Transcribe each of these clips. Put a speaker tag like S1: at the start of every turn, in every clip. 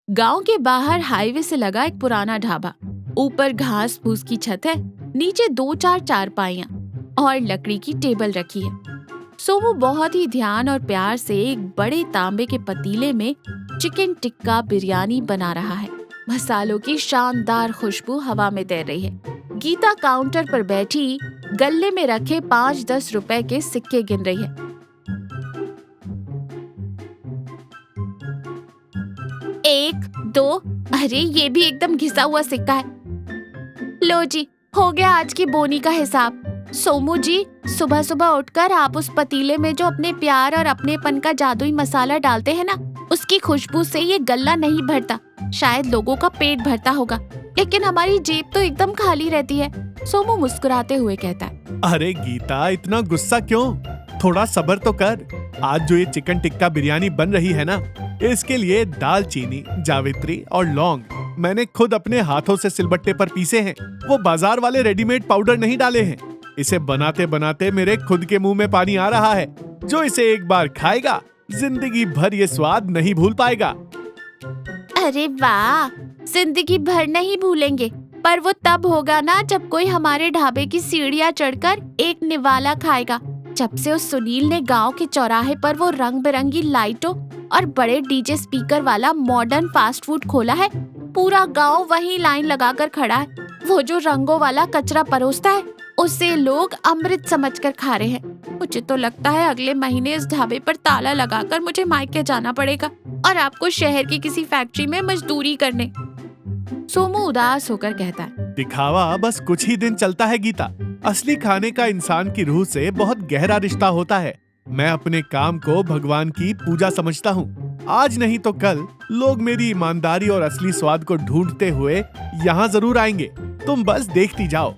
S1: गांव के बाहर हाईवे से लगा एक पुराना ढाबा। ऊपर घास फूस की छत है, नीचे 2-4 चारपाइयां और लकड़ी की टेबल रखी है। सोमू बहुत ही ध्यान और प्यार से एक बड़े तांबे के पतीले में चिकन टिक्का बिरयानी बना रहा है। मसालों की शानदार खुशबू हवा में तैर रही है। गीता काउंटर पर बैठी गल्ले में रखे 5-10 रुपए के सिक्के गिन रही है। 1, 2, अरे ये भी एकदम घिसा हुआ सिक्का है। लो जी, हो गया आज की बोनी का हिसाब। सोमू जी, सुबह सुबह उठकर आप उस पतीले में जो अपने प्यार और अपनेपन का जादुई मसाला डालते हैं ना, उसकी खुशबू से ये गल्ला नहीं भरता। शायद लोगों का पेट भरता होगा, लेकिन हमारी जेब तो एकदम खाली रहती है। सोमू मुस्कुराते हुए कहता है।
S2: अरे गीता, इतना गुस्सा क्यों? थोड़ा सब्र तो कर। आज जो ये चिकन टिक्का बिरयानी बन रही है ना, इसके लिए दालचीनी, जावित्री और लौंग मैंने खुद अपने हाथों से सिलबट्टे पर पीसे हैं। वो बाजार वाले रेडीमेड पाउडर नहीं डाले हैं। इसे बनाते बनाते मेरे खुद के मुंह में पानी आ रहा है। जो इसे एक बार खाएगा, जिंदगी भर ये स्वाद नहीं भूल पाएगा।
S1: अरे वाह, जिंदगी भर नहीं भूलेंगे, पर वो तब होगा ना जब कोई हमारे ढाबे की सीढ़ियाँ चढ़कर एक निवाला खाएगा। जब से उस सुनील ने गांव के चौराहे पर वो रंग बिरंगी लाइटों और बड़े डीजे स्पीकर वाला मॉडर्न फास्ट फूड खोला है, पूरा गांव वहीं लाइन लगाकर खड़ा है। वो जो रंगों वाला कचरा परोसता है, उसे लोग अमृत समझकर खा रहे हैं। मुझे तो लगता है अगले महीने इस ढाबे पर ताला लगाकर मुझे मायके जाना पड़ेगा और आपको शहर की किसी फैक्ट्री में मजदूरी करने। सोमू उदास होकर कहता है।
S2: दिखावा बस कुछ ही दिन चलता है गीता। असली खाने का इंसान की रूह से बहुत गहरा रिश्ता होता है। मैं अपने काम को भगवान की पूजा समझता हूँ। आज नहीं तो कल लोग मेरी ईमानदारी और असली स्वाद को ढूंढते हुए यहाँ जरूर आएंगे। तुम बस देखती जाओ।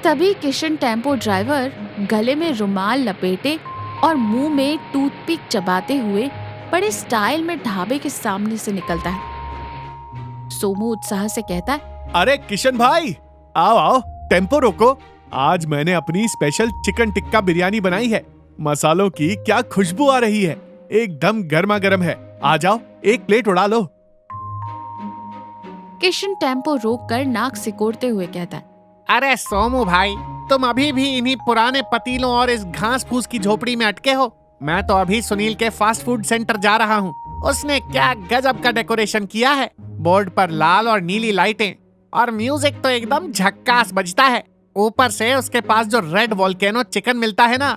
S1: तभी किशन टेम्पो ड्राइवर गले में रुमाल लपेटे और मुंह में टूथपिक चबाते हुए बड़े स्टाइल में ढाबे के सामने से निकलता है। सोमू उत्साह से कहता है।
S2: अरे किशन भाई, आओ आओ, टेम्पो रोको। आज मैंने अपनी स्पेशल चिकन टिक्का बिरयानी बनाई है। मसालों की क्या खुशबू आ रही है, एकदम गर्मा गर्म है। आ जाओ, एक प्लेट उड़ा लो।
S1: किशन टेम्पो रोककर नाक सिकोड़ते हुए कहता है।
S3: अरे सोमू भाई, तुम अभी भी इन्हीं पुराने पतीलों और इस घास फूस की झोपड़ी में अटके हो। मैं तो अभी सुनील के फास्ट फूड सेंटर जा रहा हूँ। उसने क्या गजब का डेकोरेशन किया है। बोर्ड पर लाल और नीली लाइटें और म्यूजिक तो एकदम झक्कास बजता है। ऊपर से उसके पास जो रेड वोल्केनो चिकन मिलता है ना,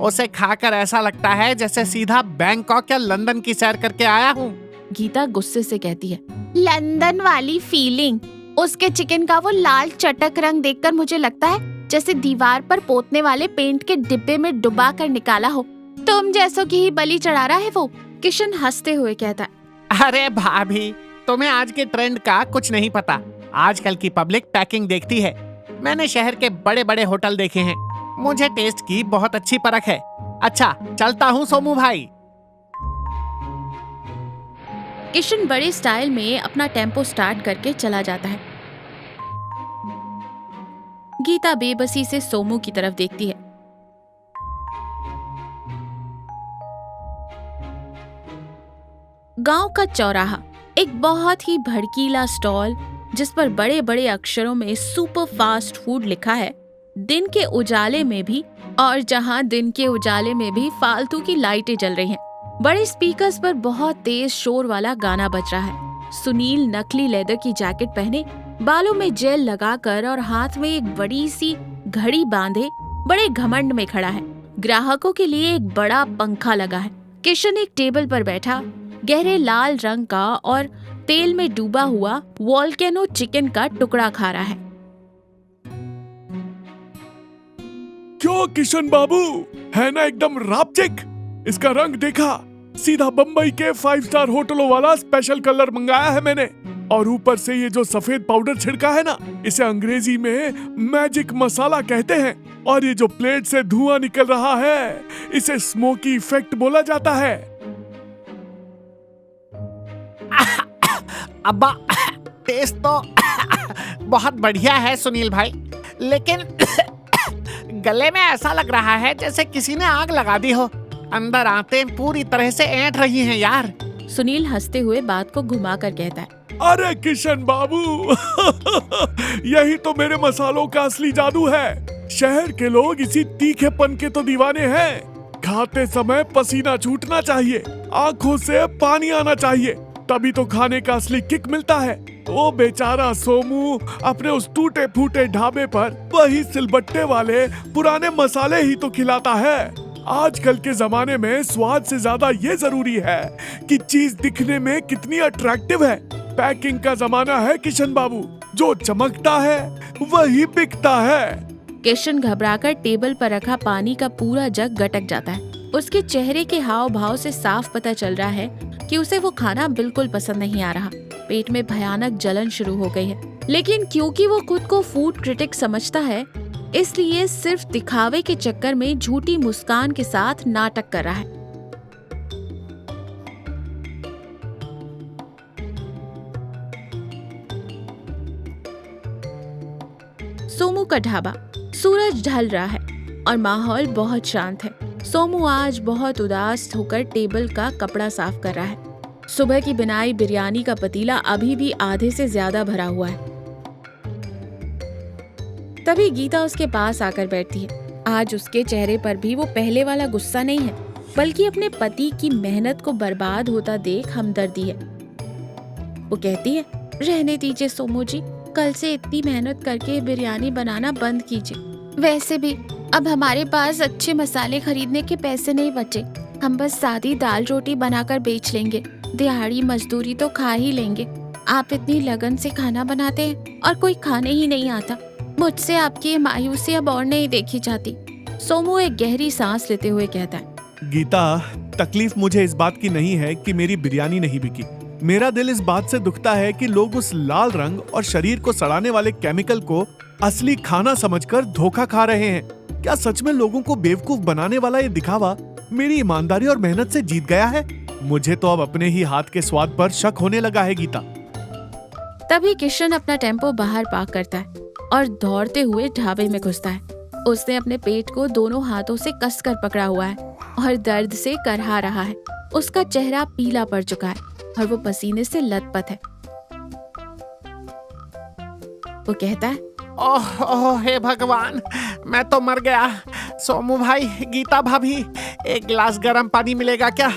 S3: उसे खाकर ऐसा लगता है जैसे सीधा बैंकॉक या लंदन की सैर करके आया हूँ।
S1: गीता गुस्से से कहती है। लंदन वाली फीलिंग? उसके चिकन का वो लाल चटक रंग देखकर मुझे लगता है जैसे दीवार पर पोतने वाले पेंट के डिब्बे में डुबा कर निकाला हो। तुम जैसों की ही बलि चढ़ा रहा है वो। किशन हंसते हुए कहता है।
S3: अरे भाभी, तुम्हें आज के ट्रेंड का कुछ नहीं पता। आजकल की पब्लिक पैकिंग देखती है। मैंने शहर के बड़े बड़े होटल देखे हैं। मुझे टेस्ट की बहुत अच्छी परख है। अच्छा, चलता हूँ सोमू भाई।
S1: किशन बड़े स्टाइल में अपना टेम्पो स्टार्ट करके चला जाता है। गीता बेबसी से सोमू की तरफ देखती है। गांव का चौराहा, एक बहुत ही भड़कीला स्टॉल जिस पर बड़े बड़े अक्षरों में सुपर फास्ट फूड लिखा है। दिन के उजाले में भी, और जहां दिन के उजाले में भी फालतू की लाइटें जल रही हैं। बड़े स्पीकर्स पर बहुत तेज शोर वाला गाना बज रहा है। सुनील नकली लेदर की जैकेट पहने, बालों में जेल लगाकर और हाथ में एक बड़ी सी घड़ी बांधे बड़े घमंड में खड़ा है। ग्राहकों के लिए एक बड़ा पंखा लगा है। किशन एक टेबल पर बैठा गहरे लाल रंग का और तेल में डूबा हुआ वोल्केनो चिकन का टुकड़ा खा रहा है।
S2: क्यों किशन बाबू, है ना एकदम रापचिक? इसका रंग देखा, सीधा बम्बई के 5 स्टार होटलों वाला स्पेशल कलर मंगाया है मैंने। और ऊपर से ये जो सफेद पाउडर छिड़का है ना, इसे अंग्रेजी में मैजिक मसाला कहते हैं। और ये जो प्लेट से धुआं निकल रहा है, इसे स्मोकी इफेक्ट बोला जाता है।
S3: अब्बा, टेस्ट तो बहुत बढ़िया है सुनील भाई, लेकिन गले में ऐसा लग रहा है जैसे किसी ने आग लगा दी हो। अंदर आते पूरी तरह से ऐंठ रही हैं यार।
S1: सुनील हंसते हुए बात को घुमाकर कहता है,
S2: अरे किशन बाबू यही तो मेरे मसालों का असली जादू है। शहर के लोग इसी तीखेपन के तो दीवाने हैं। खाते समय पसीना छूटना चाहिए, आंखों से पानी आना चाहिए, तभी तो खाने का असली किक मिलता है। वो बेचारा सोमू अपने उस टूटे फूटे ढाबे पर वही सिलबट्टे वाले पुराने मसाले ही तो खिलाता है। आजकल के जमाने में स्वाद से ज्यादा ये जरूरी है कि चीज दिखने में कितनी अट्रैक्टिव है। पैकिंग का जमाना है किशन बाबू, जो चमकता है वही बिकता है।
S1: किशन घबराकर टेबल पर रखा पानी का पूरा जग गटक जाता है। उसके चेहरे के हाव भाव से साफ पता चल रहा है कि उसे वो खाना बिल्कुल पसंद नहीं आ रहा। पेट में भयानक जलन शुरू हो गई है, लेकिन क्योंकि वो खुद को फूड क्रिटिक समझता है, इसलिए सिर्फ दिखावे के चक्कर में झूठी मुस्कान के साथ नाटक कर रहा है। सोमू का ढाबा। सूरज ढल रहा है और माहौल बहुत शांत है। सोमू आज बहुत उदास होकर टेबल का कपड़ा साफ कर रहा है। सुबह की बनाई बिरयानी का पतीला अभी भी आधे से ज्यादा भरा हुआ है। तभी गीता उसके पास आकर बैठती है। आज उसके चेहरे पर भी वो पहले वाला गुस्सा नहीं है, बल्कि अपने पति की मेहनत को बर्बाद होता देख हमदर्दी है। वो कहती है, रहने दीजिए सोमू जी, कल से इतनी मेहनत करके बिरयानी बनाना बंद कीजिए। वैसे भी अब हमारे पास अच्छे मसाले खरीदने के पैसे नहीं बचे। हम बस सादी दाल रोटी बनाकर बेच लेंगे, दिहाड़ी मजदूरी तो खा ही लेंगे। आप इतनी लगन से खाना बनाते हैं और कोई खाने ही नहीं आता। मुझसे आपकी ये मायूसी अब और नहीं देखी जाती। सोमू एक गहरी सांस लेते हुए कहता है,
S2: गीता, तकलीफ मुझे इस बात की नहीं है कि मेरी बिरयानी नहीं बिकी। मेरा दिल इस बात से दुखता है कि लोग उस लाल रंग और शरीर को सड़ाने वाले केमिकल को असली खाना समझकर धोखा खा रहे हैं। क्या सच में लोगों को बेवकूफ बनाने वाला ये दिखावा मेरी ईमानदारी और मेहनत से जीत गया है? मुझे तो अब अपने ही हाथ के स्वाद पर शक होने लगा है गीता।
S1: तभी किशन अपना टेम्पो बाहर पार्क करता है और दौड़ते हुए ढाबे में घुसता है। उसने अपने पेट को दोनों हाथों से कसकर पकड़ा हुआ है और दर्द से करहा रहा है। उसका चेहरा पीला पड़ चुका है और वो पसीने से लथपथ है। वो कहता है,
S3: ओह ओह हे भगवान, मैं तो मर गया। सोमू भाई, गीता भाभी, एक गिलास गर्म पानी मिलेगा क्या?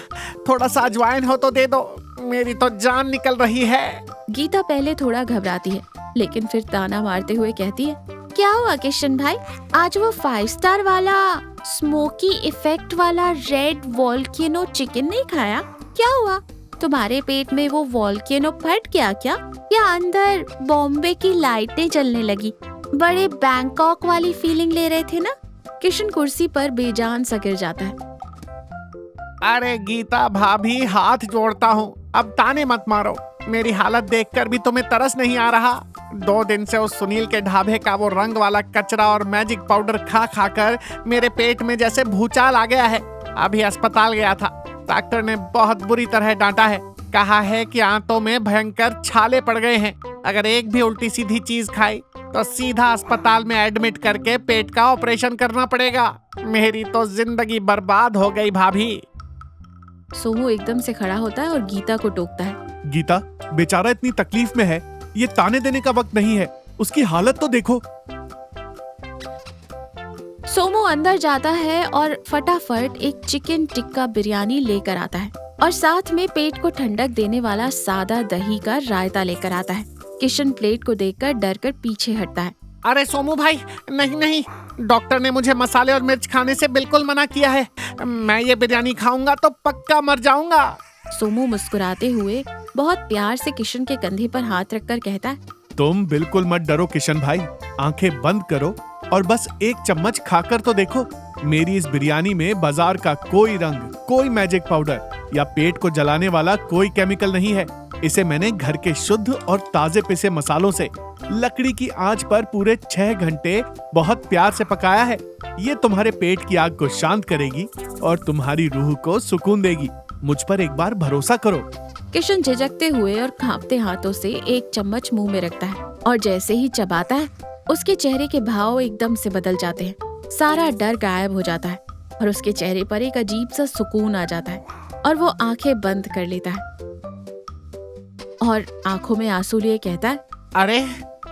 S3: थोड़ा सा अजवाइन हो तो दे दो, मेरी तो जान निकल रही है।
S1: गीता पहले थोड़ा घबराती है, लेकिन फिर ताना मारते हुए कहती है, क्या हुआ किशन भाई? आज वो 5 स्टार वाला स्मोकी इफेक्ट वाला रेड वोल्केनो चिकन नहीं खाया? क्या हुआ? तुम्हारे पेट में वो वोल्केनो फट गया क्या? या अंदर बॉम्बे की लाइटें जलने लगी? बड़े बैंकॉक वाली फीलिंग ले रहे थे ना? किशन कुर्सी पर बेजान सा गिर जाता है।
S3: अरे गीता भाभी, हाथ जोड़ता हूँ, अब ताने मत मारो। मेरी हालत देखकर भी तुम्हें तरस नहीं आ रहा? 2 दिन से उस सुनील के ढाबे का वो रंग वाला कचरा और मैजिक पाउडर खा खाकर मेरे पेट में जैसे भूचाल आ गया है। अभी अस्पताल गया था, डॉक्टर ने बहुत बुरी तरह डांटा है। कहा है कि आंतों में भयंकर छाले पड़ गए हैं। अगर एक भी उल्टी सीधी चीज खाई तो सीधा अस्पताल में एडमिट करके पेट का ऑपरेशन करना पड़ेगा। मेरी तो जिंदगी बर्बाद हो गई भाभी।
S1: सोमू एकदम से खड़ा होता है और गीता को टोकता है।
S2: गीता, बेचारा इतनी तकलीफ में है, ये ताने देने का वक्त नहीं है। उसकी हालत तो देखो।
S1: सोमू अंदर जाता है और फटाफट एक चिकन टिक्का बिरयानी लेकर आता है और साथ में पेट को ठंडक देने वाला सादा दही का रायता लेकर आता है। किशन प्लेट को देखकर डरकर पीछे हटता है।
S3: अरे सोमू भाई, नहीं नहीं, डॉक्टर ने मुझे मसाले और मिर्च खाने से बिल्कुल मना किया है। मैं ये बिरयानी खाऊंगा तो पक्का मर जाऊंगा।
S1: सोमू मुस्कुराते हुए बहुत प्यार से किशन के कंधे पर हाथ रखकर कहता है,
S2: तुम बिल्कुल मत डरो किशन भाई, आंखें बंद करो और बस एक चम्मच खाकर तो देखो। मेरी इस बिरयानी में बाजार का कोई रंग, कोई मैजिक पाउडर या पेट को जलाने वाला कोई केमिकल नहीं है। इसे मैंने घर के शुद्ध और ताजे पिसे मसालों से लकड़ी की आंच पर पूरे 6 घंटे बहुत प्यार से पकाया है। ये तुम्हारे पेट की आग को शांत करेगी और तुम्हारी रूह को सुकून देगी। मुझ पर एक बार भरोसा करो।
S1: किशन झिझकते हुए और कांपते हाथों से एक चम्मच मुंह में रखता है और जैसे ही चबाता है, उसके चेहरे के भाव एकदम से बदल जाते हैं। सारा डर गायब हो जाता है और उसके चेहरे पर एक अजीब सा सुकून आ जाता है। और वो आंखें बंद कर लेता है और आंखों में आंसू लिए कहता है,
S3: अरे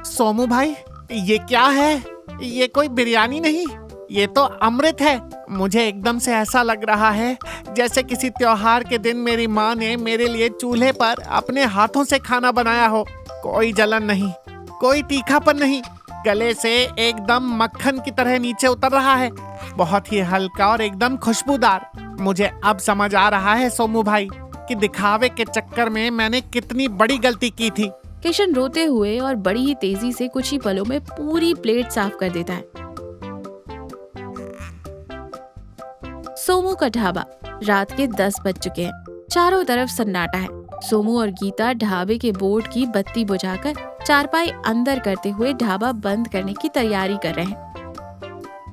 S3: सोमू भाई, ये क्या है? ये कोई बिरयानी नहीं, ये तो अमृत है। मुझे एकदम से ऐसा लग रहा है जैसे किसी त्योहार के दिन मेरी माँ ने मेरे लिए चूल्हे पर अपने हाथों से खाना बनाया हो। कोई जलन नहीं, कोई तीखापन नहीं, गले से एकदम मक्खन की तरह नीचे उतर रहा है। बहुत ही हल्का और एकदम खुशबूदार। मुझे अब समझ आ रहा है सोमू भाई कि दिखावे के चक्कर में मैंने कितनी बड़ी गलती की थी।
S1: किशन रोते हुए और बड़ी ही तेजी से कुछ ही पलों में पूरी प्लेट साफ कर देता है। सोमू का ढाबा। रात के 10 बज चुके हैं। चारों तरफ सन्नाटा है। सोमू और गीता ढाबे के बोर्ड की बत्ती बुझाकर चारपाई अंदर करते हुए ढाबा बंद करने की तैयारी कर रहे हैं।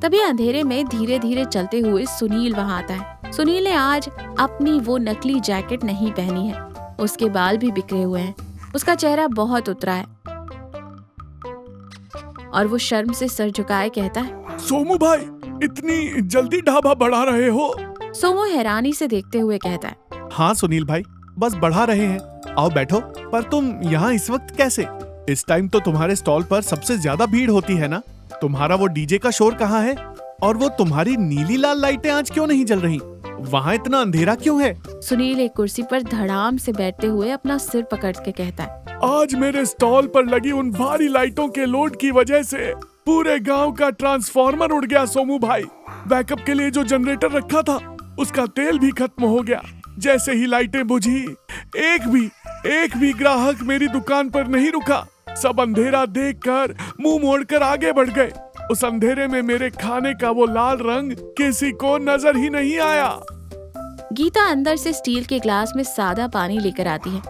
S1: तभी अंधेरे में धीरे धीरे चलते हुए सुनील वहां आता है। सुनील ने आज अपनी वो नकली जैकेट नहीं पहनी है। उसके बाल भी बिखरे हुए हैं। उसका चेहरा बहुत उतरा है और वो शर्म से सर झुकाए कहता है,
S2: सोमू भाई, इतनी जल्दी ढाबा बढ़ा रहे हो?
S1: सोमू हैरानी से देखते हुए कहता है,
S2: हाँ सुनील भाई, बस बढ़ा रहे हैं। आओ बैठो। पर तुम यहाँ इस वक्त कैसे? इस टाइम तो तुम्हारे स्टॉल पर सबसे ज्यादा भीड़ होती है ना? तुम्हारा वो डीजे का शोर कहाँ है? और वो तुम्हारी नीली लाल लाइटें आज क्यों नहीं जल रही? वहाँ इतना अंधेरा क्यों है?
S1: सुनील एक कुर्सी पर धड़ाम से बैठते हुए अपना सिर पकड़ के कहता है,
S2: आज मेरे स्टॉल पर लगी उन भारी लाइटों के लोड की वजह से पूरे गांव का ट्रांसफार्मर उड़ गया सोमू भाई। बैकअप के लिए जो जनरेटर रखा था उसका तेल भी खत्म हो गया। जैसे ही लाइटें बुझी, एक भी ग्राहक मेरी दुकान पर नहीं रुका। सब अंधेरा देखकर मुंह मोड़कर आगे बढ़ गए। उस अंधेरे में मेरे खाने का वो लाल रंग किसी को नजर ही नहीं आया।
S1: गीता अंदर से स्टील के ग्लास में सादा पानी लेकर आती है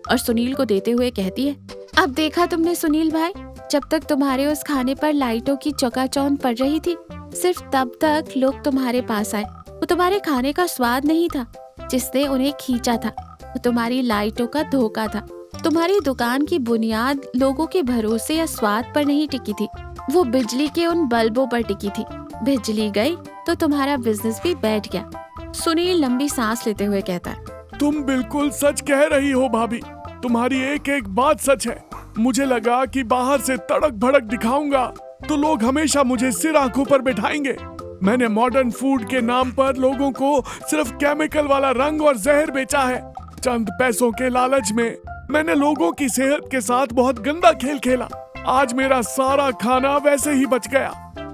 S1: और सुनील को देते हुए कहती है, अब देखा तुमने सुनील भाई, जब तक तुम्हारे उस खाने पर लाइटों की चकाचौंध पड़ रही थी, सिर्फ तब तक लोग तुम्हारे पास आए। वो तुम्हारे खाने का स्वाद नहीं था जिसने उन्हें खींचा था, वो तुम्हारी लाइटों का धोखा था। तुम्हारी दुकान की बुनियाद लोगों के भरोसे या स्वाद पर नहीं टिकी थी, वो बिजली के उन बल्बों पर टिकी थी। बिजली गई तो तुम्हारा बिजनेस भी बैठ गया। सुनील लंबी सांस लेते हुए कहता है,
S2: तुम बिल्कुल सच कह रही हो भाभी, तुम्हारी एक एक बात सच है। मुझे लगा कि बाहर से तड़क भड़क दिखाऊंगा तो लोग हमेशा मुझे सिर आंखों पर बिठाएंगे। मैंने मॉडर्न फूड के नाम पर लोगों को सिर्फ केमिकल वाला रंग और जहर बेचा है। चंद पैसों के लालच में मैंने लोगों की सेहत के साथ बहुत गंदा खेल खेला। आज मेरा सारा खाना वैसे ही बच गया।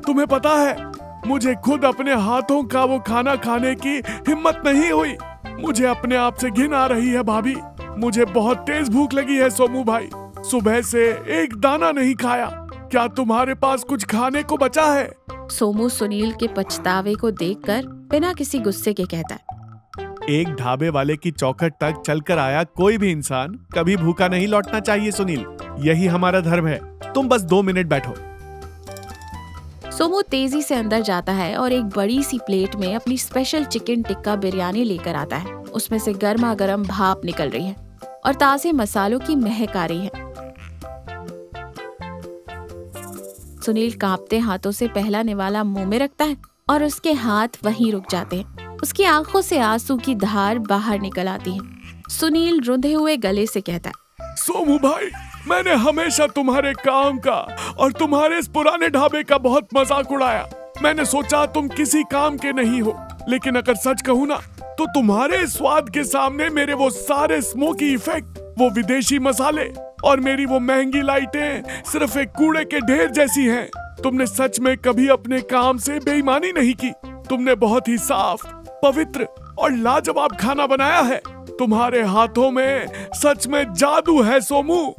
S2: तुम्हें पता है, मुझे खुद अपने हाथों का वो खाना खाने की हिम्मत नहीं हुई। मुझे अपने आप से घिन आ रही है भाभी। मुझे बहुत तेज भूख लगी है सोमू भाई। सुबह से एक दाना नहीं खाया। क्या तुम्हारे पास कुछ खाने को बचा है?
S1: सोमू सुनील के पछतावे को देखकर बिना किसी गुस्से के कहता है,
S2: एक ढाबे वाले की चौखट तक चलकर आया कोई भी इंसान कभी भूखा नहीं लौटना चाहिए सुनील। यही हमारा धर्म है। तुम बस 2 मिनट बैठो।
S1: सोमू तेजी से अंदर जाता है और एक बड़ी सी प्लेट में अपनी स्पेशल चिकन टिक्का बिरयानी लेकर आता है। उसमें से गर्मा गर्म भाप निकल रही है और ताजे मसालों की महक आ रही है। सुनील कांपते हाथों से पहला निवाला मुंह में रखता है और उसके हाथ वहीं रुक जाते हैं। उसकी आंखों से आंसू की धार बाहर निकल आती है। सुनील रुंधे हुए गले से कहता है,
S2: सोमू भाई, मैंने हमेशा तुम्हारे काम का और तुम्हारे इस पुराने ढाबे का बहुत मजाक उड़ाया। मैंने सोचा तुम किसी काम के नहीं हो, लेकिन अगर सच कहूँ ना तो तुम्हारे स्वाद के सामने मेरे वो सारे स्मोकी इफेक्ट, वो विदेशी मसाले और मेरी वो महंगी लाइटें सिर्फ एक कूड़े के ढेर जैसी हैं। तुमने सच में कभी अपने काम से बेईमानी नहीं की। तुमने बहुत ही साफ, पवित्र और लाजवाब खाना बनाया है। तुम्हारे हाथों में सच में जादू है सोमू।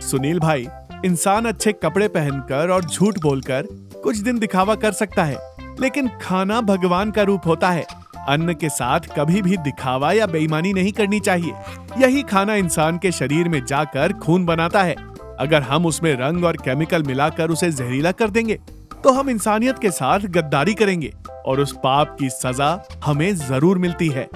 S2: सुनील भाई, इंसान अच्छे कपड़े पहनकर और झूठ बोलकर कुछ दिन दिखावा कर सकता है, लेकिन खाना भगवान का रूप होता है। अन्न के साथ कभी भी दिखावा या बेईमानी नहीं करनी चाहिए। यही खाना इंसान के शरीर में जाकर खून बनाता है। अगर हम उसमें रंग और केमिकल मिलाकर उसे जहरीला कर देंगे तो हम इंसानियत के साथ गद्दारी करेंगे और उस पाप की सजा हमें जरूर मिलती है।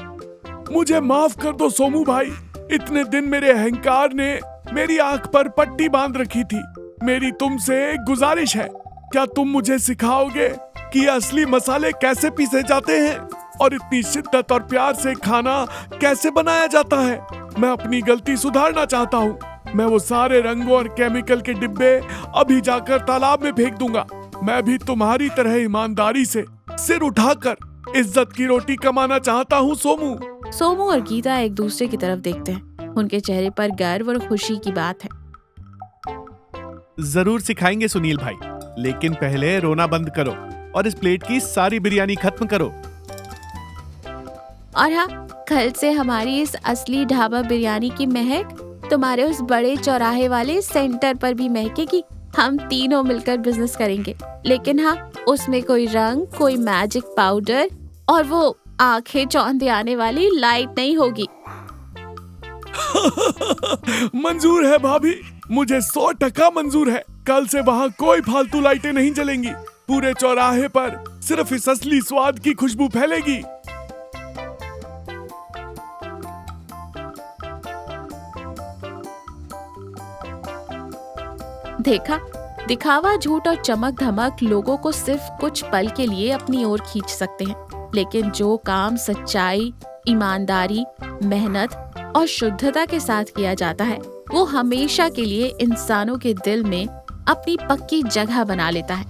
S2: मुझे माफ कर दो सोमू भाई। इतने दिन मेरे अहंकार ने मेरी आंख पर पट्टी बांध रखी थी। मेरी तुमसे एक गुजारिश है, क्या तुम मुझे सिखाओगे कि असली मसाले कैसे पीसे जाते हैं? और इतनी शिद्दत और प्यार से खाना कैसे बनाया जाता है। मैं अपनी गलती सुधारना चाहता हूँ। मैं वो सारे रंगों और केमिकल के डिब्बे अभी जाकर तालाब में फेंक दूंगा। मैं भी तुम्हारी तरह ईमानदारी से सिर उठाकर इज्जत की रोटी कमाना चाहता हूँ सोमू।
S1: सोमू और गीता एक दूसरे की तरफ देखते हैं। उनके चेहरे पर गर्व और खुशी की बात है।
S2: जरूर सिखाएंगे सुनील भाई, लेकिन पहले रोना बंद करो और इस प्लेट की सारी बिरयानी खत्म करो।
S1: और हाँ, कल से हमारी इस असली ढाबा बिरयानी की महक तुम्हारे उस बड़े चौराहे वाले सेंटर पर भी महकेगी। हम तीनों मिलकर बिजनेस करेंगे, लेकिन हाँ, उसमें कोई रंग, कोई मैजिक पाउडर और वो आंखें चौंधे आने वाली लाइट नहीं होगी।
S2: मंजूर है भाभी, मुझे 100% मंजूर है। कल से वहाँ कोई फालतू लाइटें नहीं जलेंगी। पूरे चौराहे पर सिर्फ इस असली स्वाद की खुशबू फैलेगी।
S1: देखा, दिखावा, झूठ और चमक धमक लोगों को सिर्फ कुछ पल के लिए अपनी ओर खींच सकते हैं, लेकिन जो काम सच्चाई, ईमानदारी, मेहनत और शुद्धता के साथ किया जाता है, वो हमेशा के लिए इंसानों के दिल में अपनी पक्की जगह बना लेता है।